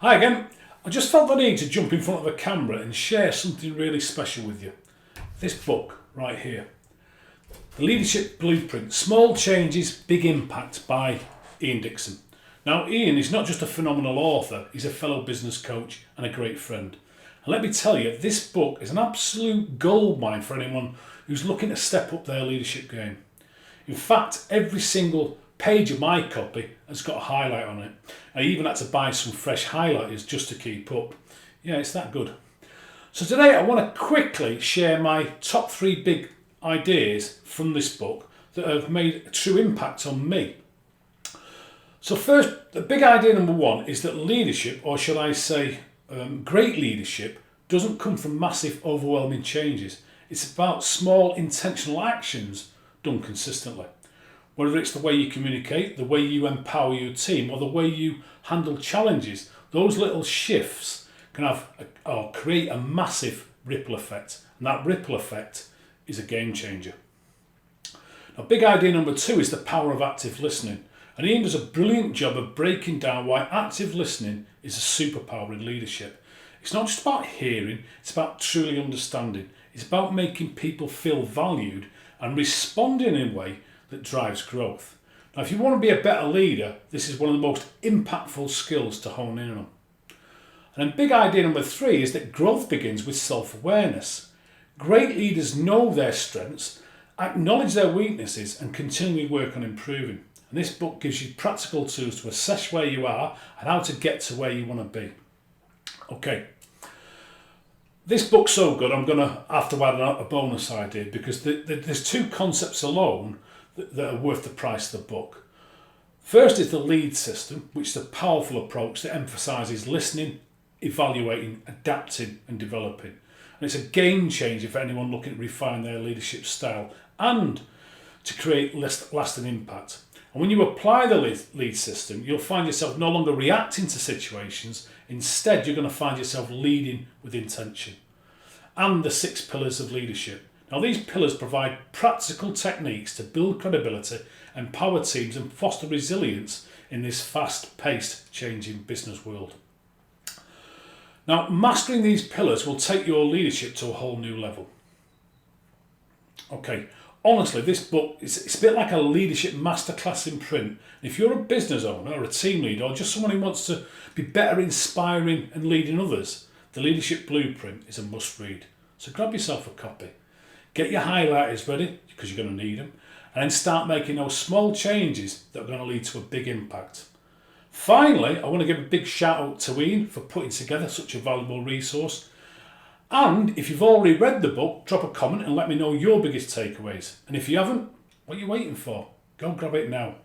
Hi again. I just felt the need to jump in front of a camera and share something really special with you. This book right here, The Leadership Blueprint, Small Changes, Big Impact by Dickson. Now Ian is not just a phenomenal author, he's a fellow business coach and a great friend. And let me tell you, this book is an absolute goldmine for anyone who's looking to step up their leadership game. In fact, every single page of my copy has got a highlight on it. I even had to buy some fresh highlighters just to keep up. Yeah, it's that good. So today I want to quickly share my top 3 big ideas from this book that have made a true impact on me. So first, the big idea number 1 is that leadership, or should I say great leadership, doesn't come from massive overwhelming changes. It's about small intentional actions done consistently. Whether it's the way you communicate, the way you empower your team, or the way you handle challenges, those little shifts can have or create a massive ripple effect. And that ripple effect is a game changer. Now, big idea number 2 is the power of active listening. And Ian does a brilliant job of breaking down why active listening is a superpower in leadership. It's not just about hearing, it's about truly understanding. It's about making people feel valued and responding in a way that drives growth. Now, if you want to be a better leader, this is one of the most impactful skills to hone in on. And then big idea number 3 is that growth begins with self-awareness. Great leaders know their strengths, acknowledge their weaknesses, and continually work on improving. And this book gives you practical tools to assess where you are and how to get to where you want to be. Okay. This book's so good, I'm going to have to add a bonus idea because there's 2 concepts alone that are worth the price of the book. First is the lead system, which is a powerful approach that emphasises listening, evaluating, adapting and developing. And it's a game changer for anyone looking to refine their leadership style and to create lasting impact. And when you apply the lead system, you'll find yourself no longer reacting to situations. Instead, you're going to find yourself leading with intention. And the 6 pillars of leadership. Now, these pillars provide practical techniques to build credibility, empower teams and foster resilience in this fast-paced, changing business world. Now, mastering these pillars will take your leadership to a whole new level. Okay, honestly, this book it's a bit like a leadership masterclass in print. If you're a business owner or a team leader or just someone who wants to be better inspiring and leading others, the Leadership Blueprint is a must-read. So grab yourself a copy. Get your highlighters ready, because you're going to need them, and then start making those small changes that are going to lead to a big impact. Finally, I want to give a big shout out to Ian for putting together such a valuable resource. And if you've already read the book, drop a comment and let me know your biggest takeaways. And if you haven't, what are you waiting for? Go grab it now.